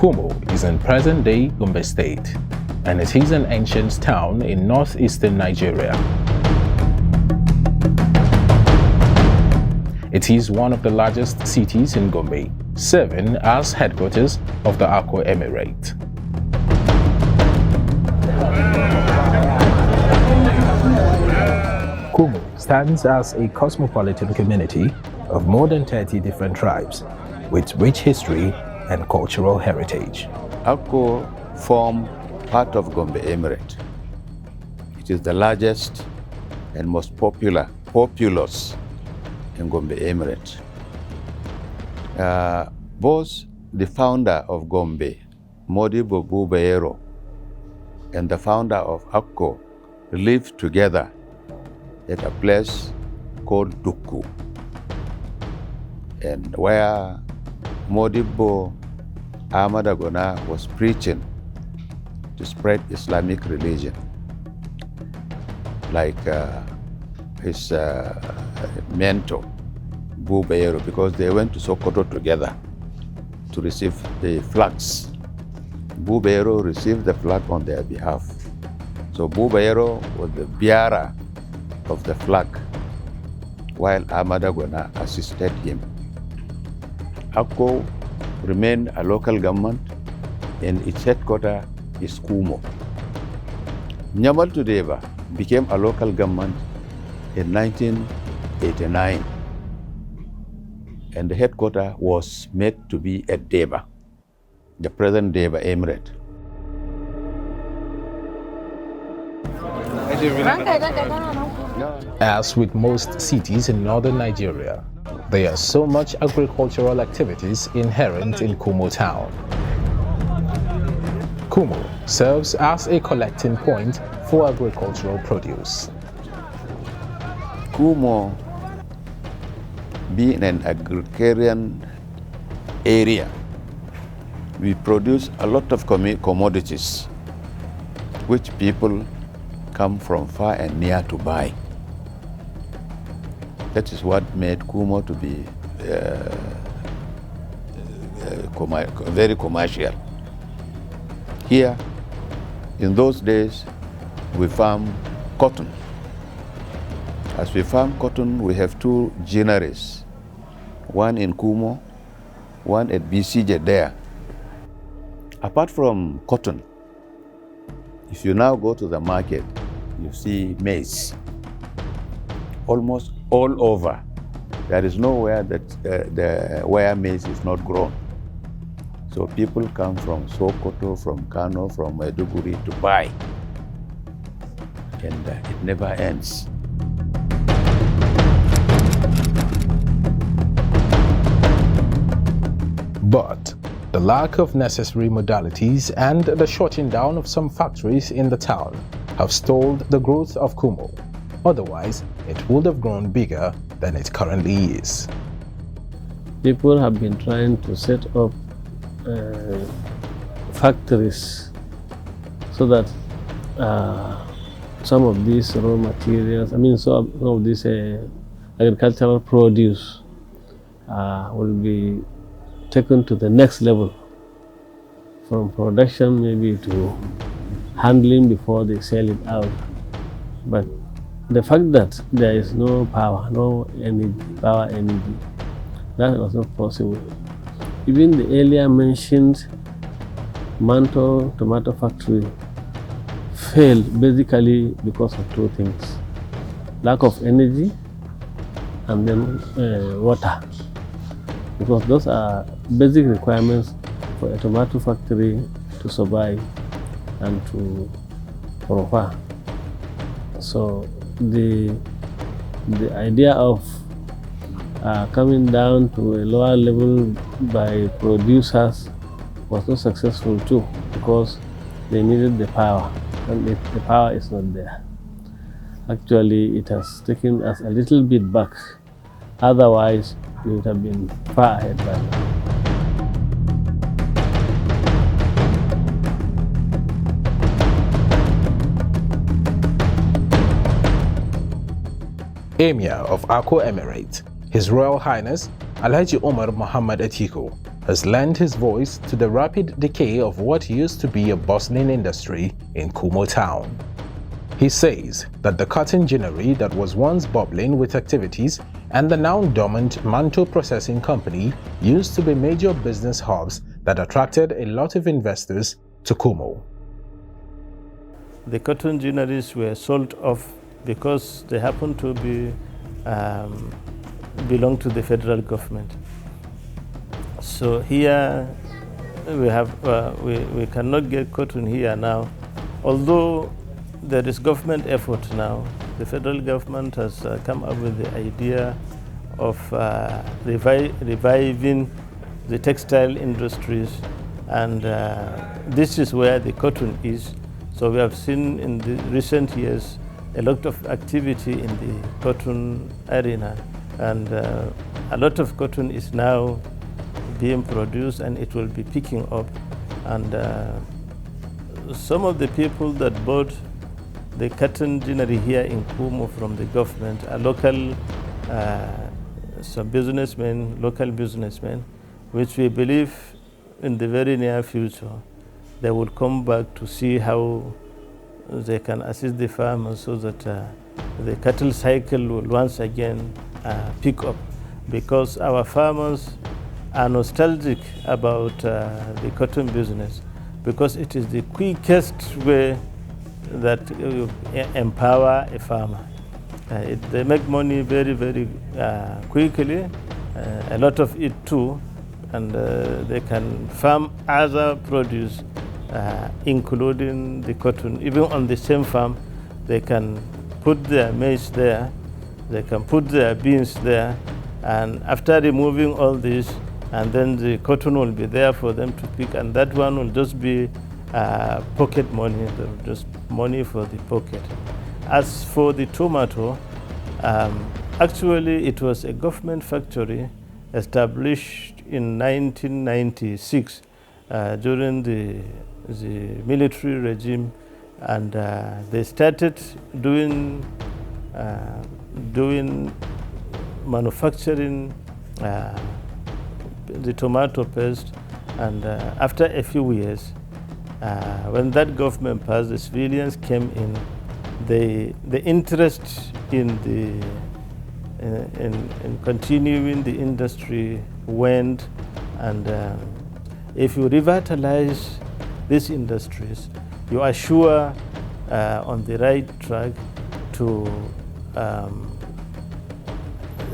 Kumo is in present-day Gombe State, and it is an ancient town in northeastern Nigeria. It is one of the largest cities in Gombe, serving as headquarters of the Akko Emirate. Kumo stands as a cosmopolitan community of more than 30 different tribes, with rich history and cultural heritage. Akko form part of Gombe Emirate. It is the largest and most populous in Gombe Emirate. Both the founder of Gombe, Modibo Bubayero, and the founder of Akko lived together at a place called Duku, and where Modibo Ahmad Agona was preaching to spread Islamic religion, like his mentor, Bubayero, because they went to Sokoto together to receive the flags. Bubayero received the flag on their behalf. So Bubayero was the bearer of the flag, while Ahmad Agona assisted him. Akko remained a local government, and its headquarters is Kumo. Nyamal Tudeva became a local government in 1989, and the headquarters was made to be at Deba, the present Deba Emirate. As with most cities in northern Nigeria, there are so much agricultural activities inherent in Kumo town. Kumo serves as a collecting point for agricultural produce. Kumo, being an agrarian area, we produce a lot of commodities which people come from far and near to buy. That is what made Kumo to be very commercial. Here, in those days, we farm cotton. As we farm cotton, we have two ginaries, one in Kumo, one at BCJ there. Apart from cotton, if you now go to the market, you see maize. Almost all over. There is nowhere that where maize is not grown. So people come from Sokoto, from Kano, from Maiduguri to buy. And it never ends. But the lack of necessary modalities and the shutting down of some factories in the town have stalled the growth of Kumo. Otherwise, it would have grown bigger than it currently is. People have been trying to set up factories so that some of these raw materials, some of this agricultural produce will be taken to the next level, from production maybe to handling before they sell it out. But the fact that there is no power, no energy, that was not possible. Even the earlier mentioned Manto tomato factory failed basically because of two things: lack of energy and then water, because those are basic requirements for a tomato factory to survive and to prosper. So the idea of coming down to a lower level by producers was not successful too, because they needed the power, and the power is not there. Actually, it has taken us a little bit back. Otherwise, we would have been far ahead by now. Emir of Akko Emirate, His Royal Highness Alhaji Omar Muhammad Atiku, has lent his voice to the rapid decay of what used to be a bustling industry in Kumo town. He says that the cotton ginnery that was once bubbling with activities and the now dormant mantle processing company used to be major business hubs that attracted a lot of investors to Kumo. The cotton ginneries were sold off because they happened to be belong to the federal government. So here we have we cannot get cotton here now, although there is government effort now. The federal government has come up with the idea of reviving the textile industries, and this is where the cotton is. So we have seen in the recent years a lot of activity in the cotton arena, and a lot of cotton is now being produced, and it will be picking up. And some of the people that bought the cotton ginnery here in Kumo from the government are local, some businessmen, local businessmen, which we believe in the very near future they will come back to see how they can assist the farmers so that the cattle cycle will once again pick up, because our farmers are nostalgic about the cotton business, because it is the quickest way that empower a farmer. They make money very, very quickly, a lot of it too, and they can farm other produce, including the cotton. Even on the same farm, they can put their maize there, they can put their beans there, and after removing all this, and then the cotton will be there for them to pick, and that one will just be pocket money, just money for the pocket. As for the tomato, actually it was a government factory established in 1996 during the military regime, and they started doing manufacturing the tomato paste, and after a few years, when that government passed, the civilians came in. The interest in continuing the industry went, and if you revitalize these industries, you are sure on the right track to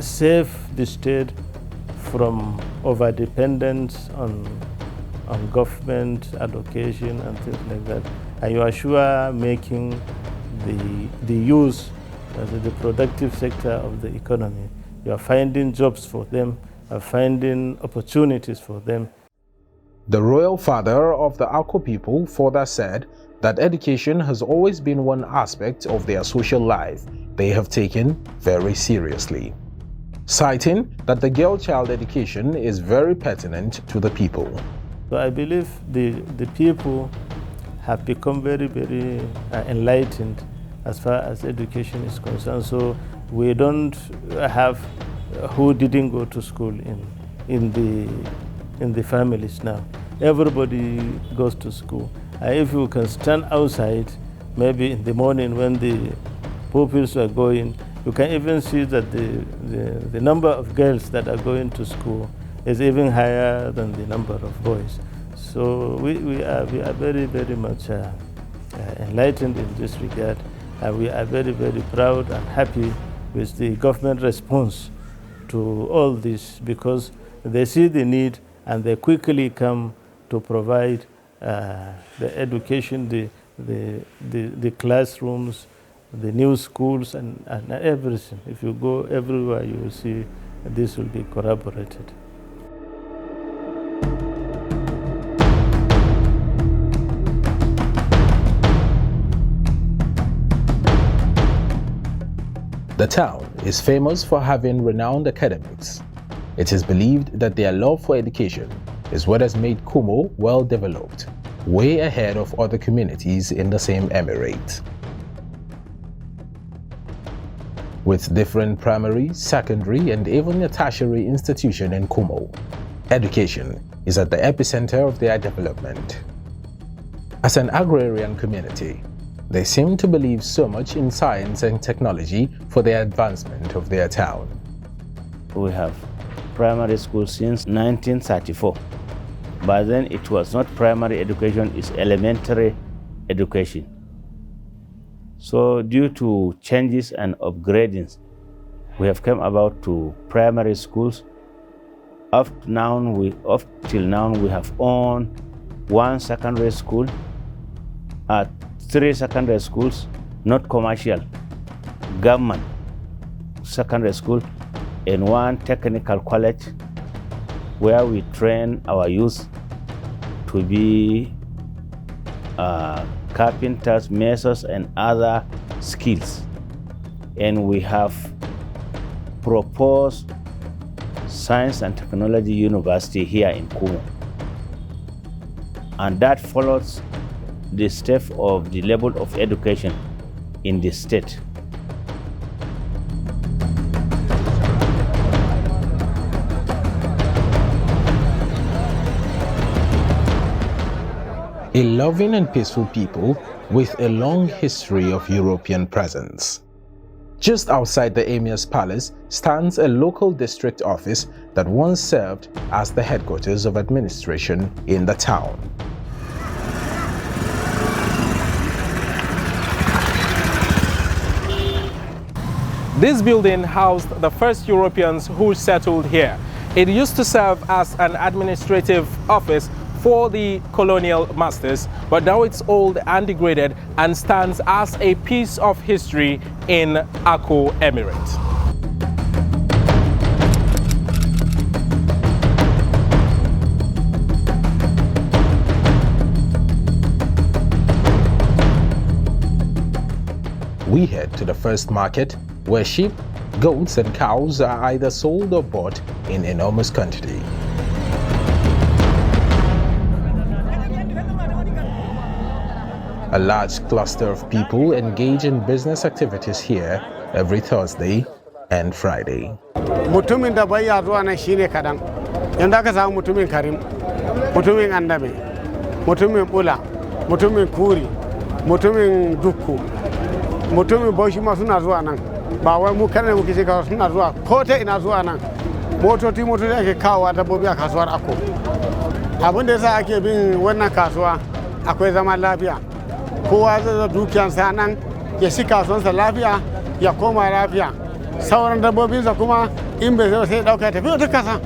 save the state from over-dependence on government allocation and things like that. And you are sure making the use of the productive sector of the economy. You are finding jobs for them, you are finding opportunities for them. The royal father of the Ako people further said that education has always been one aspect of their social life they have taken very seriously, citing that the girl-child education is very pertinent to the people. So I believe the people have become very, very enlightened as far as education is concerned. So we don't have who didn't go to school in the families now. Everybody goes to school. If you can stand outside, maybe in the morning when the pupils are going, you can even see that the number of girls that are going to school is even higher than the number of boys. So we are very, very much enlightened in this regard. We are very, very proud and happy with the government response to all this, because they see the need and they quickly come to provide the education, the classrooms, the new schools, and everything. If you go everywhere, you will see this will be corroborated. The town is famous for having renowned academics. It is believed that their love for education is what has made Kumo well developed, way ahead of other communities in the same emirate. With different primary, secondary, and even a tertiary institution in Kumo, education is at the epicenter of their development. As an agrarian community, they seem to believe so much in science and technology for the advancement of their town. We have primary school since 1934. By then it was not primary education, it's elementary education. So due to changes and upgradings, we have come about to primary schools. Up till now we have owned 1 secondary school, 3 secondary schools, not commercial, government secondary school, and 1 technical college where we train our youth to be carpenters, masons, and other skills. And we have proposed Science and Technology University here in Kumo. And that follows the step of the level of education in the state. A loving and peaceful people with a long history of European presence. Just outside the Emir's palace stands a local district office that once served as the headquarters of administration in the town. This building housed the first Europeans who settled here. It used to serve as an administrative office for the colonial masters, but now it's old and degraded and stands as a piece of history in Akko Emirate. We head to the first market, where sheep, goats and cows are either sold or bought in enormous quantity. A large cluster of people engage in business activities here every Thursday and Friday. Mutumin da bai ya zuwa nan shine kadan. Yanzu aka samu mutumin Karim, mutumin Andabe, mutumin Bula, mutumin Kuri, mutumin Dukku, mutumin Bauchi ma suna zuwa nan. Ba wai mu karne muke shiga suna zuwa ko ta ina zuwa nan. Motoci ake kawowa dabbobi a kasuwar Akko. Abin da yasa ake bin wannan kasuwa akwai zaman lafiya. Kowa zai zo dukiyarsa nan ya shi kasuwansa lafiya ya koma lafiya. Sauran dabbobinsa kuma in bai zo sai dauka tafi wata kasa.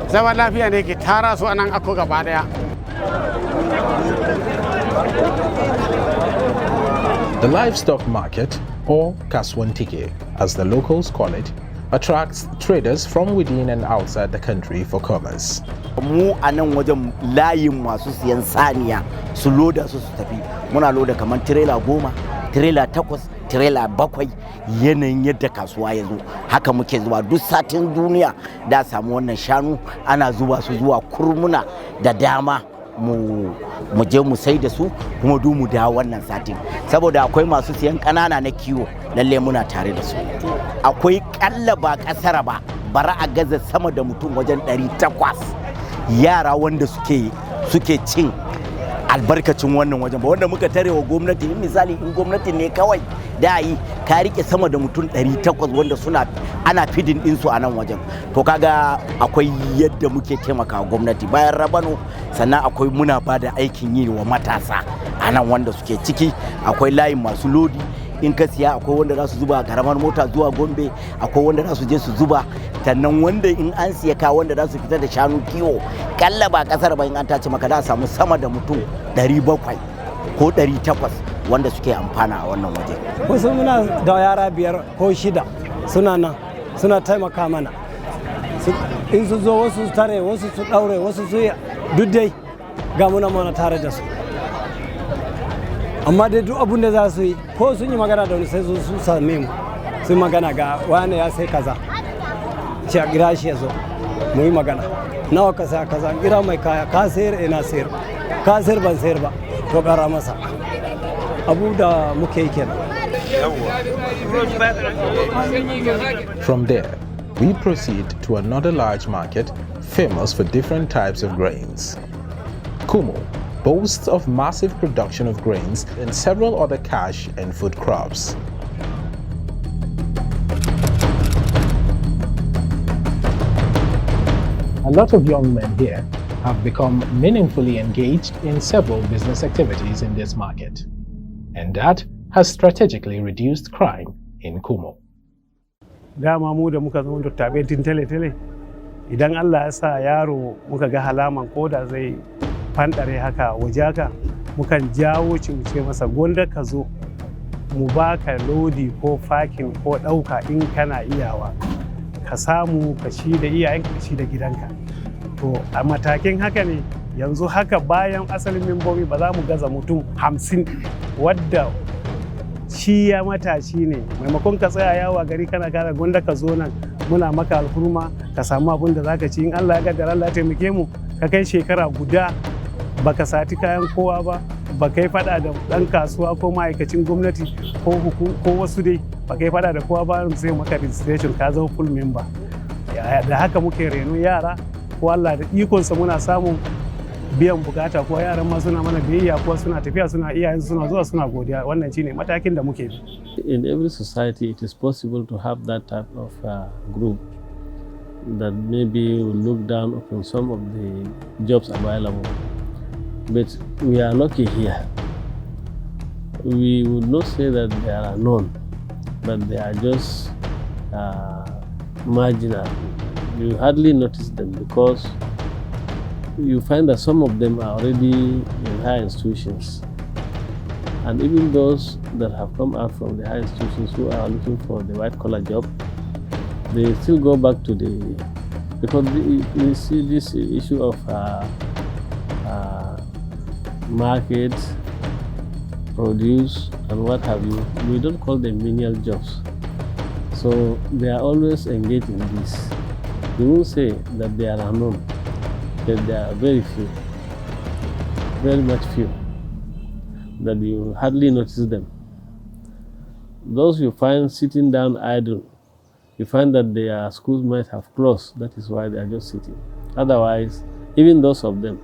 Zaman lafiya ne ke tara su a nan Akko gaba daya. The livestock market, or Kaswantike, as the locals call it, attracts traders from within and outside the country for commerce. Mu a nan wajen layin masu siyan saniya su loda su tafi. Muna loda kamar tirela 10, tirela 8, tirela 7 yanayin yadda kasuwa ya zo. Haka muke zuwa duk satin duniya da samu wannan shanu ana zuwa su zuwa kurmuna da dama mu je mu sai da su kuma du mu dawo wannan satin. Saboda akwai masu siyan kanana na kiwo lalle muna tare da su. Akwai kalla ba kasara ba bara a gaza sama da mutum wajen 800 yara wanda suke cin albarkacin wannan wajen ba wanda muka tare wa gwamnati. Misali in gwamnati ne kawai da yi ka rike sama da mutum 800 wanda ana fidin din su a nan wajen. To kaga akwai yadda muke taimaka gwamnati bayan rabano, sannan akwai muna bada aikin yi wa matasa a nan wanda suke ciki. Akwai layin masu lodi, in ka siya akwai wanda za su zuba karamar mota zuwa Gombe, akwai wanda za su je su zuba, sannan wanda in an siya ka wanda za su fita da shanu kiwo kalla ba kasar ba in an tace maka da samu sama da mutum 700 ko 800 wanda suke amfana a wannan waje. Wasu muna da yara 5 ko 6 suna nan suna taimaka mana. In su zo wasu su tare, wasu su daure, wasu su duk dai ga muna tare da su. Amma dai duk abun da za su yi ko sun yi magana da wani sai su same mu sun magana ga wani ya sai kaza ce a gira shi ya zo mu yi magana nawa ka sa kaza gira mai kaya ka sayar ina sayar ka sayar ban sayar ba to kara masa abu da muke yi kenan. From there, we proceed to another large market famous for different types of grains. Kumo boasts of massive production of grains and several other cash and food crops. A lot of young men here have become meaningfully engaged in several business activities in this market, and that has strategically reduced crime in Kumo. Dama mu da muka zama dattabai tun tale-tale, idan Allah ya sa yaro muka ga halaman koda zai fanɗare haka waje haka, mukan jawo shi mu ce masa gonda ka zo mu baka lodi ko fakin ko ɗauka in kana iyawa, ka samu ka ci da iyayenka ka ci da gidanka. To a matakin haka ne yanzu haka bayan asalin membobi ba za mu gaza mutum 50 wadda shi ya matashi ne, maimakon ka tsaya yawa gari kana kara gwanda ka zo nan muna maka alfurma ka samu abin da zaka ci in Allah ya gaddara Allah ya taimake mu ka kai shekara guda baka sati kayan kowa ba, baka yi fada da dan kasuwa ko ma'aikacin gwamnati ko wasu dai, baka yi fada da kowa ba sai maka registration ka zama full member. Da haka muke reno yara, ko Allah da ikonsa muna samun biyan bukata, ko yaran ma suna mana biyayya, ko suna tafiya suna iyayen suna zuwa suna godiya. Wannan shine matakin da muke bi. In every society it is possible to have that type of group that maybe will look down upon some of the jobs available. But we are lucky here. We would not say that they are none, but they are just marginal. You hardly notice them because you find that some of them are already in higher institutions. And even those that have come out from the higher institutions who are looking for the white-collar job, they still go back to the, because you see this issue of market, produce, and what have you, we don't call them menial jobs. So they are always engaged in this. We won't say that they are unknown, but there are very few, very much few, that you hardly notice them. Those you find sitting down idle, you find that their schools might have closed, that is why they are just sitting. Otherwise, even those of them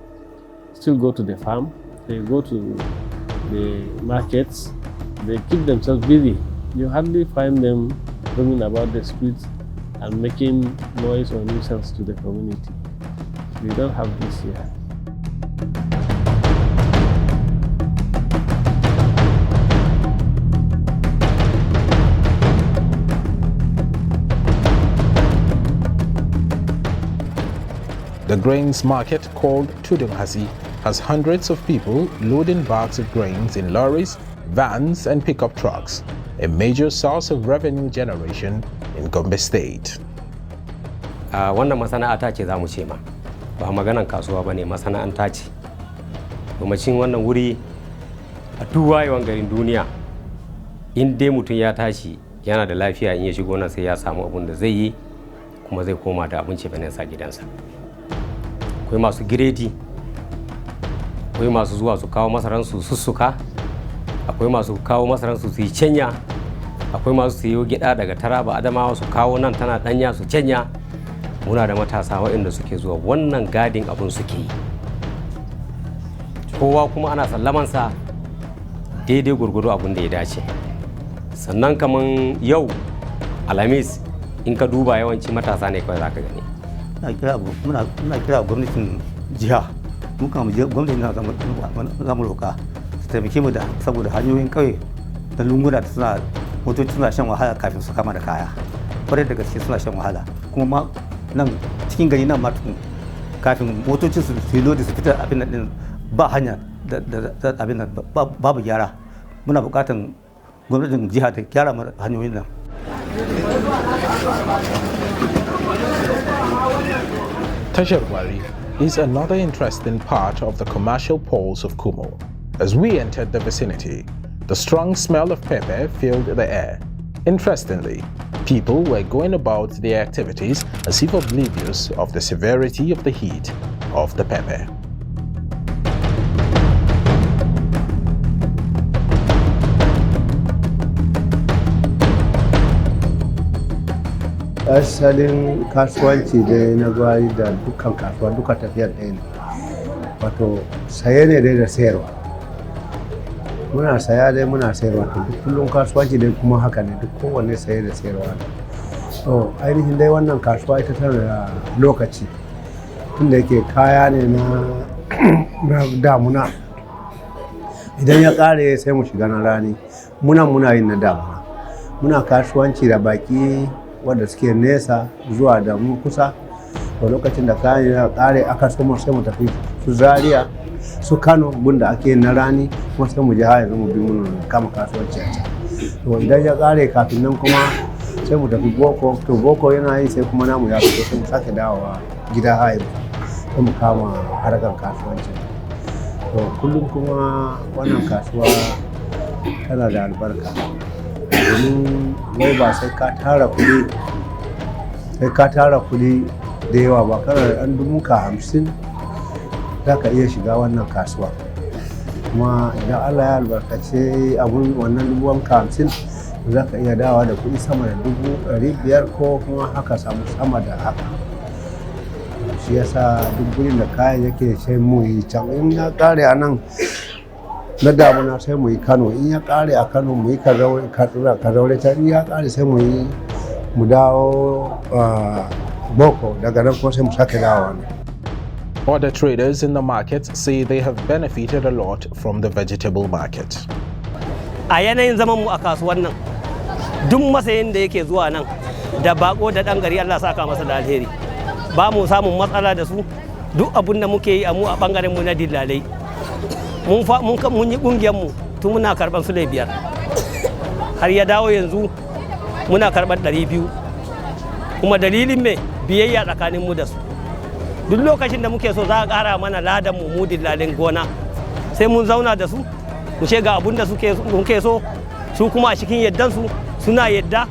still go to the farm, they go to the markets, they keep themselves busy. You hardly find them roaming about the streets and making noise or nuisance to the community. We don't have this here. The grains market called Tudunghasi has hundreds of people loading bags of grains in lorries, vans, and pickup trucks, a major source of revenue generation in Gombe State. Wannan masana'anta ce za mu ce ma, ba maganan kasuwa ba ne, masana'anta ce. Domacin wannan wuri a duk wayewan garin duniya, in dai mutum ya tashi yana da lafiya in ya shigo nan sai ya samu abin da zai yi kuma zai koma da abinci bayan sa gidansa. Akwai masu giredi, akwai masu zuwa su kawo masaransu sussuka, akwai masu kawo masaransu su yi cenya, akwai masu siyo gida daga Taraba Adamawa su kawo nan tana danya su cenya. Muna da matasa waɗanda suke zuwa wannan gadin abin suke yi. Kowa kuma ana sallamansa daidai gurgudu abin da ya dace. Sannan kaman yau Alhamis in ka duba yawanci matasa ne kawai zaka gani. Muna kira gwamnatin jiha, muka mu gwamnatin na zamu roka su taimake mu da saboda hanyoyin kauye da lunguna da suna motoci suna shan wahala kafin su kama da kaya. Kwarai da gaske suna shan wahala. Kuma ma nan cikin gari nan ma kafin motocin su yi lodi su fita abin nan ba hanya da abin nan babu gyara. Muna bukatan gwamnatin jiha ta gyara mana hanyoyin nan. Tashar Wari is another interesting part of the commercial poles of Kumo. As we entered the vicinity, the strong smell of pepper filled the air. Interestingly, people were going about their activities as if oblivious of the severity of the heat of the pepper. asalin kasuwanci dai na gwari da dukkan kasuwa duka tafiyar ɗaya ne, wato saye ne dai da sayarwa, muna saya dai muna sayarwa, to duk kullum kasuwanci dai kuma haka ne, duk kowanne saye da sayarwa ne. To ainihin dai wannan kasuwa ita tana da lokaci, tunda yake kaya ne na damuna, idan ya ƙare sai mu shiga na rani, muna yin na damuna, muna kasuwanci da baki wanda suke nesa zuwa da mu kusa. To lokacin da kayan ya ƙare aka so sai mu tafi su Zaria su Kano gunda ake yin na rani, kuma sai mu je har yanzu mu bi mun kama kasuwanci a can. To idan ya ƙare kafin nan kuma sai mu tafi Boko, to Boko yana yi sai kuma namu ya fito sai mu sake dawowa gida har sai mu kama harkar kasuwanci. To kullum kuma wannan kasuwa tana da albarka, domin wai ba sai ka tara kuɗi da yawa ba, kana da ɗan 50,000 za ka iya shiga wannan kasuwa, kuma idan Allah ya albarkace abun wannan 50,000 za ka iya dawa da kuɗi sama da 500,000 ko kuma haka samu sama da haka. Shi yasa duk gurin da kayan yake sai mu yi can, in ya ƙare a nan na damuna sai mu yi Kano, in ya ƙare a Kano mu yi Kazaure can, in ya ƙare sai mu dawo Boko, daga nan kuma sai mu sake dawowa ne. Other traders in the market say they have benefited a lot from the vegetable market. A yanayin zaman mu a kasuwan nan, duk masayin da yake zuwa nan da bako da ɗan gari Allah saka masa da alheri. Ba mu samun matsala da su, duk abun da muke yi a mu a bangaren mu na dillalai. Mun yi kungiyar mu tun muna karban su 500. Har ya dawo yanzu muna karban 200. Kuma dalilin me biyayya tsakanin mu da su. Duk lokacin da muke so za a ƙara mana ladan mu dillalin gona, sai mun zauna da su mu ce ga abun da muke so, su kuma a cikin yaddan su suna yadda,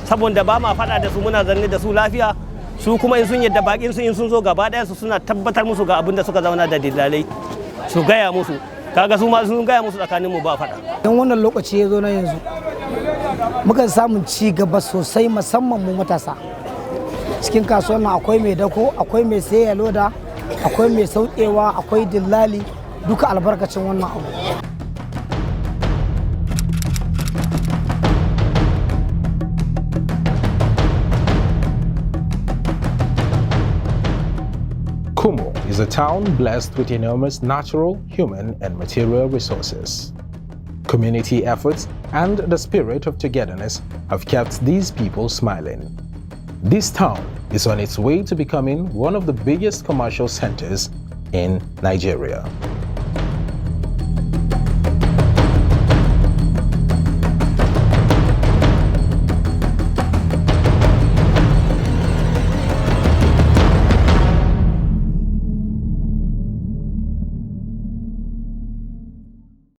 saboda ba ma faɗa da su, muna zanne da su lafiya. Su kuma in sun yadda bakin su in sun zo gaba ɗaya su suna tabbatar musu ga abin da suka zauna da dillalai su gaya musu, kaga su ma sun gaya musu tsakanin mu ba faɗa. Dan wannan lokaci ya zo na yanzu muka samun ci gaba sosai, musamman mu matasa. Cikin kasuwan nan akwai mai dako, akwai mai sayar loda, akwai mai saukewa, akwai dillali, duka albarkacin wannan abu. Kumo is a town blessed with enormous natural, human, and material resources. Community efforts and the spirit of togetherness have kept these people smiling. This town is on its way to becoming one of the biggest commercial centers in Nigeria.